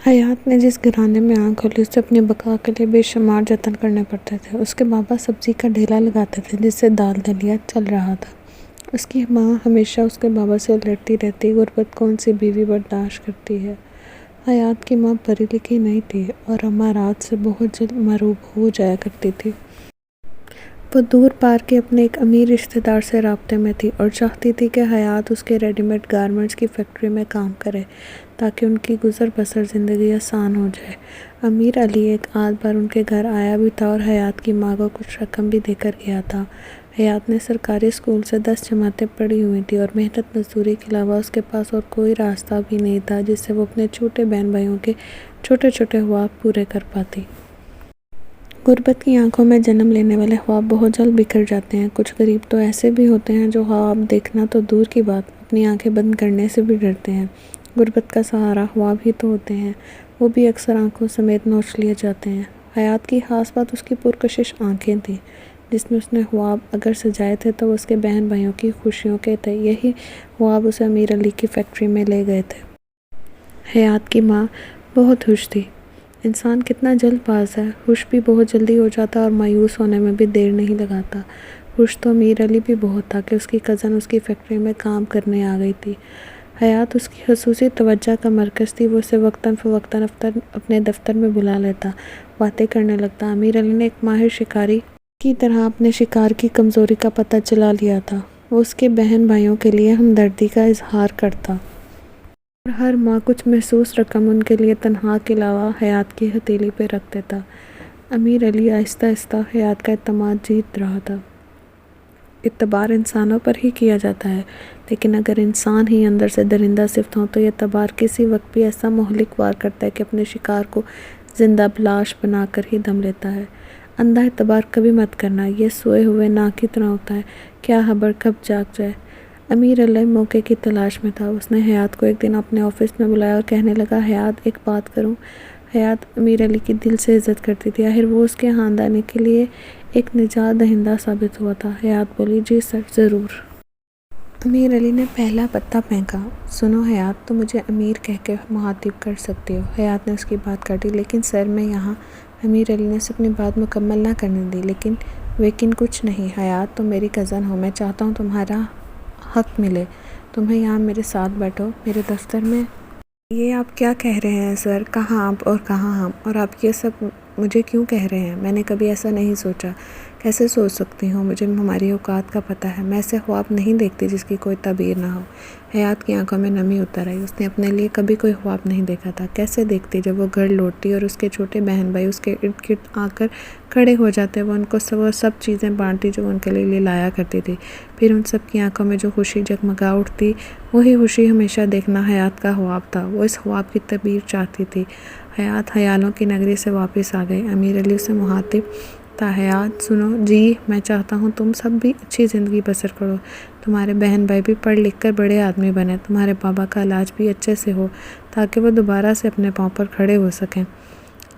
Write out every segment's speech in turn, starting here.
حیات نے جس گھرانے میں آنکھ کھولی اسے اپنی بقا کے لیے بے شمار جتن کرنے پڑتے تھے۔ اس کے بابا سبزی کا ڈھیلا لگاتے تھے جس سے دال دلیا چل رہا تھا۔ اس کی ماں ہمیشہ اس کے بابا سے لڑتی رہتی، غربت کون سی بیوی برداشت کرتی ہے۔ حیات کی ماں پڑھی لکھی نہیں تھی اور اماں رات سے بہت جلد مغروب ہو جایا کرتی تھی۔ وہ دور پار کے اپنے ایک امیر رشتہ دار سے رابطے میں تھی اور چاہتی تھی کہ حیات اس کے ریڈی میڈ گارمنٹس کی فیکٹری میں کام کرے تاکہ ان کی گزر بسر زندگی آسان ہو جائے۔ امیر علی ایک آدھ بار ان کے گھر آیا بھی تھا اور حیات کی ماں کو کچھ رقم بھی دے کر گیا تھا۔ حیات نے سرکاری اسکول سے 10 جماعتیں پڑھی ہوئی تھیں اور محنت مزدوری کے علاوہ اس کے پاس اور کوئی راستہ بھی نہیں تھا جس سے وہ اپنے چھوٹے بہن بھائیوں کے چھوٹے چھوٹے خواب پورے کر پاتی۔ غربت کی آنکھوں میں جنم لینے والے خواب بہت جلد بکھر جاتے ہیں۔ کچھ غریب تو ایسے بھی ہوتے ہیں جو خواب دیکھنا تو دور کی بات اپنی آنکھیں بند کرنے سے بھی ڈرتے ہیں۔ غربت کا سہارا خواب ہی تو ہوتے ہیں، وہ بھی اکثر آنکھوں سمیت نوچ لیے جاتے ہیں۔ حیات کی خاص بات اس کی پرکشش آنکھیں تھیں جس میں اس نے خواب اگر سجائے تھے تو وہ اس کے بہن بھائیوں کی خوشیوں کے تھے۔ یہی خواب اسے امیر علی کی فیکٹری میں لے گئے تھے۔ حیات کی ماں بہت خوش تھی۔ انسان کتنا جلد باز ہے، خوش بھی بہت جلدی ہو جاتا اور مایوس ہونے میں بھی دیر نہیں لگاتا۔ خوش تو امیر علی بھی بہت تھا کہ اس کی کزن اس کی فیکٹری میں کام کرنے آ گئی تھی۔ حیات اس کی خصوصی توجہ کا مرکز تھی، وہ اسے وقتاً فوقتاً اپنے دفتر میں بلا لیتا، باتیں کرنے لگتا۔ امیر علی نے ایک ماہر شکاری کی طرح اپنے شکار کی کمزوری کا پتہ چلا لیا تھا۔ وہ اس کے بہن بھائیوں کے لیے ہمدردی کا اظہار کرتا اور ہر ماہ کچھ محسوس رقم ان کے لیے تنخواہ کے علاوہ حیات کی ہتھیلی پہ رکھ دیتا۔ امیر علی آہستہ آہستہ حیات کا اعتماد جیت رہا تھا۔ اعتبار انسانوں پر ہی کیا جاتا ہے، لیکن اگر انسان ہی اندر سے درندہ صفت ہوں تو یہ اعتبار کسی وقت بھی ایسا مہلک وار کرتا ہے کہ اپنے شکار کو زندہ لاش بنا کر ہی دم لیتا ہے۔ اندھا اعتبار کبھی مت کرنا، یہ سوئے ہوئے ناگ کی طرح ہوتا ہے، کیا خبر کب جاگ جائے۔ امیر علی موقع کی تلاش میں تھا۔ اس نے حیات کو ایک دن اپنے آفس میں بلایا اور کہنے لگا، حیات ایک بات کروں؟ حیات امیر علی کی دل سے عزت کرتی تھی، آخر وہ اس کے خاندان کے لیے ایک نجات دہندہ ثابت ہوا تھا۔ حیات بولی، جی سر، ضرور۔ امیر علی نے پہلا پتا پھینکا، سنو حیات، تم مجھے امیر کہہ کے مخاطب کر سکتے ہو۔ حیات نے اس کی بات کاٹی، لیکن سر میں یہاں۔ امیر علی نے اسے اپنی بات مکمل نہ کرنے دی، لیکن کچھ نہیں حیات، تم میری کزن ہو، میں چاہتا ہوں تمہارا حق ملے، تمہیں یہاں میرے ساتھ بیٹھو میرے دفتر میں۔ یہ آپ کیا کہہ رہے ہیں سر؟ کہاں آپ اور کہاں ہم؟ اور آپ یہ سب مجھے کیوں کہہ رہے ہیں؟ میں نے کبھی ایسا نہیں سوچا۔ کیسے سوچ سکتی ہوں؟ مجھے ہماری اوقات کا پتہ ہے، میں ایسے خواب نہیں دیکھتی جس کی کوئی تعبیر نہ ہو۔ حیات کی آنکھوں میں نمی اتر آئی، اس نے اپنے لیے کبھی کوئی خواب نہیں دیکھا تھا۔ کیسے دیکھتی؟ جب وہ گھر لوٹتی اور اس کے چھوٹے بہن بھائی اس کے ارد گرد آ کر کھڑے ہو جاتے، وہ ان کو وہ سب چیزیں بانٹتی جو ان کے لیے لایا کرتی تھی۔ پھر ان سب کی آنکھوں میں جو خوشی جگمگا اٹھتی، وہی خوشی ہمیشہ دیکھنا حیات کا خواب تھا۔ وہ اس خواب کی تعبیر چاہتی تھی۔ حیات خیالوں کی نگری سے واپس آ گئی۔ امیر علی اسے مخاطب تھا، حیات سنو، جی میں چاہتا ہوں تم سب بھی اچھی زندگی بسر کرو، تمہارے بہن بھائی بھی پڑھ لکھ کر بڑے آدمی بنیں، تمہارے بابا کا علاج بھی اچھے سے ہو تاکہ وہ دوبارہ سے اپنے پاؤں پر کھڑے ہو سکیں۔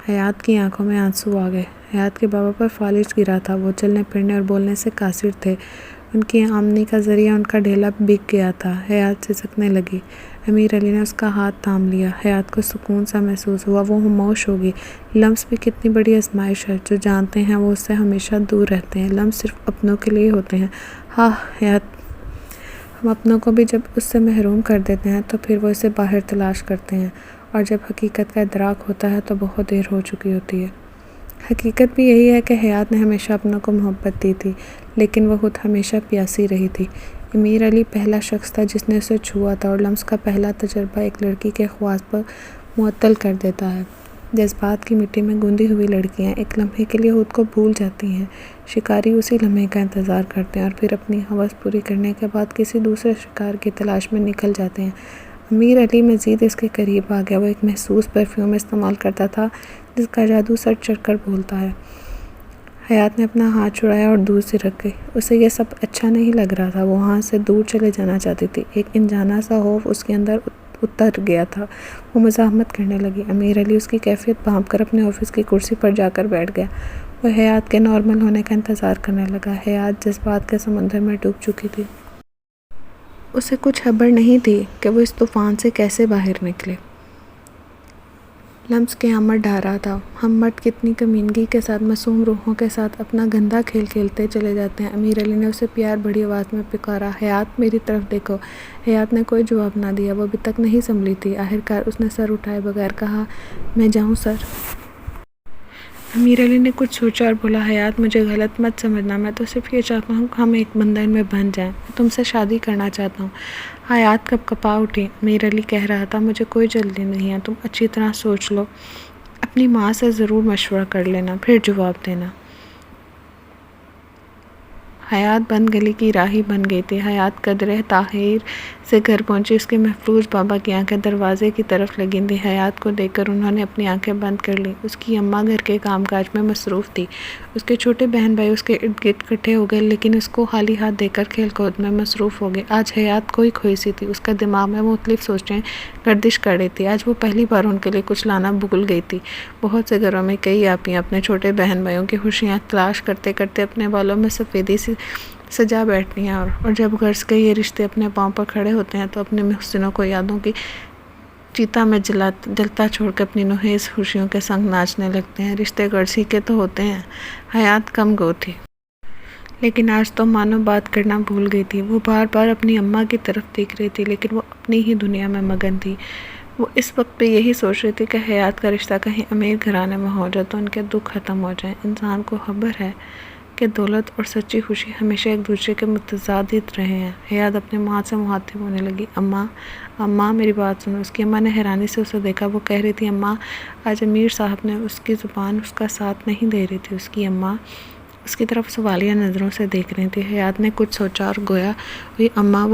حیات کی آنکھوں میں آنسو آ گئے۔ حیات کے بابا پر فالج گرا تھا، وہ چلنے پھرنے اور بولنے سے قاصر تھے، ان کی آمدنی کا ذریعہ ان کا ڈھیلا بک گیا تھا۔ حیات سسکنے لگی۔ امیر علی نے اس کا ہاتھ تھام لیا۔ حیات کو سکون سا محسوس ہوا، وہ خاموش ہوگی۔ لمس بھی کتنی بڑی آزمائش ہے، جو جانتے ہیں وہ اس سے ہمیشہ دور رہتے ہیں، لمس صرف اپنوں کے لیے ہوتے ہیں۔ ہاں حیات، ہم اپنوں کو بھی جب اس سے محروم کر دیتے ہیں تو پھر وہ اسے باہر تلاش کرتے ہیں، اور جب حقیقت کا ادراک ہوتا ہے تو بہت دیر ہو چکی ہوتی ہے۔ حقیقت بھی یہی ہے کہ حیات نے ہمیشہ اپنوں کو محبت دی تھی، لیکن وہ خود ہمیشہ پیاسی رہی تھی۔ امیر علی پہلا شخص تھا جس نے اسے چھوا تھا، اور لمس کا پہلا تجربہ ایک لڑکی کے خواص پر معطل کر دیتا ہے۔ جذبات کی مٹی میں گوندھی ہوئی لڑکیاں ایک لمحے کے لیے خود کو بھول جاتی ہیں۔ شکاری اسی لمحے کا انتظار کرتے ہیں اور پھر اپنی ہوس پوری کرنے کے بعد کسی دوسرے شکار کی تلاش میں نکل جاتے ہیں۔ امیر علی مزید اس کے قریب آ گیا۔ وہ ایک محسوس پرفیوم استعمال کرتا تھا جس کا جادو سر چڑھ کر بولتا ہے۔ حیات نے اپنا ہاتھ چھڑایا اور دور سے رکھ گئی۔ اسے یہ سب اچھا نہیں لگ رہا تھا، وہ وہاں سے دور چلے جانا چاہتی تھی۔ ایک انجانا سا خوف اس کے اندر اتر گیا تھا۔ وہ مزاحمت کرنے لگی۔ امیر علی اس کی کیفیت بھانپ کر اپنے آفس کی کرسی پر جا کر بیٹھ گیا۔ وہ حیات کے نارمل ہونے کا انتظار کرنے لگا۔ حیات جذبات کے سمندر میں ڈوب چکی تھی۔ اسے کچھ خبر نہیں تھی کہ وہ اس طوفان سے کیسے باہر نکلے۔ لمس قیامت ڈھا رہا تھا۔ ہم مرد کتنی کمینگی کے ساتھ معصوم روحوں کے ساتھ اپنا گندا کھیل کھیلتے چلے جاتے ہیں۔ امیر علی نے اسے پیار بھری آواز میں پکارا، حیات میری طرف دیکھو۔ حیات نے کوئی جواب نہ دیا، وہ ابھی تک نہیں سنبھلی تھی۔ آخرکار اس نے سر اٹھائے بغیر کہا، میں جاؤں سر؟ امیر علی نے کچھ سوچا اور بولا، حیات مجھے غلط مت سمجھنا، میں تو صرف یہ چاہتا ہوں کہ ہم ایک بندھن میں بندھ جائیں، میں تم سے شادی کرنا چاہتا ہوں۔ حیات کپ کپا اٹھی۔ امیر علی کہہ رہا تھا، مجھے کوئی جلدی نہیں ہے، تم اچھی طرح سوچ لو، اپنی ماں سے ضرور مشورہ کر لینا، پھر جواب دینا۔ حیات بند گلی کی راہی بن گئی تھی۔ حیات قدرے تاخیر سے گھر پہنچی۔ اس کے محفوظ بابا کی آنکھیں دروازے کی طرف لگی تھیں۔ حیات کو دیکھ کر انہوں نے اپنی آنکھیں بند کر لیں۔ اس کی اماں گھر کے کام کاج میں مصروف تھی۔ اس کے چھوٹے بہن بھائی اس کے ارد گرد اکٹھے ہو گئے، لیکن اس کو خالی ہاتھ دیکھ کر کھیل کود میں مصروف ہو گئے۔ آج حیات کھوئی کھوئی سی تھی۔ اس کے دماغ میں مختلف سوچیں گردش کر رہی تھیں۔ آج وہ پہلی بار ان کے لیے کچھ لانا بھول گئی تھی۔ بہت سے گھروں میں کئی آپیاں اپنے چھوٹے بہن بھائیوں کی خوشیاں تلاش کرتے کرتے اپنے بالوں میں سفیدی سجا بیٹھتی ہیں، اور جب غرض کے یہ رشتے اپنے پاؤں پر کھڑے ہوتے ہیں تو اپنے محسنوں کو یادوں کی چیتا میں جلتا چھوڑ کے اپنی نوحیز خوشیوں کے سنگ ناچنے لگتے ہیں۔ رشتے غرض ہی کے تو ہوتے ہیں۔ حیات کم گو تھی، لیکن آج تو مانو بات کرنا بھول گئی تھی۔ وہ بار بار اپنی اماں کی طرف دیکھ رہی تھی، لیکن وہ اپنی ہی دنیا میں مگن تھی۔ وہ اس وقت بھی یہی سوچ رہی تھی کہ حیات کا رشتہ کہیں امیر گھرانے میں ہو جائے تو ان کے دکھ ختم ہو جائیں۔ انسان کو خبر ہے کہ دولت اور سچی خوشی ہمیشہ ایک دوسرے کے متضاد رہے ہیں۔ حیات اپنی ماں سے مخاطب ہونے لگی، اماں اماں میری بات سنو۔ اس کی اماں نے حیرانی سے اسے دیکھا۔ وہ کہہ رہی تھی، اماں آج امیر صاحب نے اس کی زبان اس کا ساتھ نہیں دے رہی تھی۔ اس کی اماں اس کی طرف سوالیہ نظروں سے دیکھ رہی تھی۔ حیات نے کچھ سوچا اور گویا ہوئی، اماں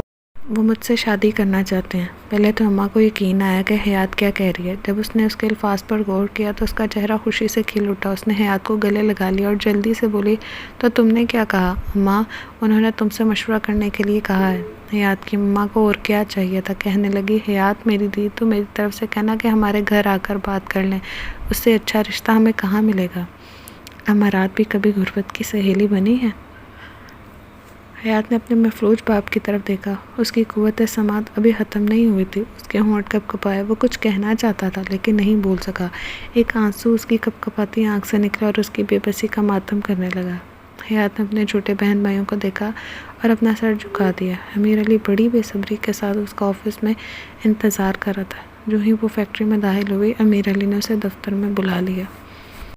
وہ مجھ سے شادی کرنا چاہتے ہیں۔ پہلے تو اماں کو یقین آیا کہ حیات کیا کہہ رہی ہے۔ جب اس نے اس کے الفاظ پر غور کیا تو اس کا چہرہ خوشی سے کھل اٹھا۔ اس نے حیات کو گلے لگا لیا اور جلدی سے بولی، تو تم نے کیا کہا؟ اماں انہوں نے تم سے مشورہ کرنے کے لیے کہا ہے۔ حیات کی اماں کو اور کیا چاہیے تھا؟ کہنے لگی، حیات میری دی، تو میری طرف سے کہنا کہ ہمارے گھر آ کر بات کر لیں، اس سے اچھا رشتہ ہمیں کہاں ملے گا؟ امارات بھی کبھی غربت کی سہیلی بنی ہے؟ حیات نے اپنے مفلوج باپ کی طرف دیکھا۔ اس کی قوت سماعت ابھی ختم نہیں ہوئی تھی۔ اس کے ہونٹ کپ کپائے۔ وہ کچھ کہنا چاہتا تھا لیکن نہیں بول سکا۔ ایک آنسو اس کی کپ کپاتی آنکھ سے نکلا اور اس کی بے بسی کا ماتم کرنے لگا۔ حیات نے اپنے چھوٹے بہن بھائیوں کو دیکھا اور اپنا سر جھکا دیا۔ امیر علی بڑی بے صبری کے ساتھ اس کا آفس میں انتظار کر رہا تھا۔ جو ہی وہ فیکٹری میں داخل ہوئی، امیر علی نے اسے دفتر میں بلا لیا۔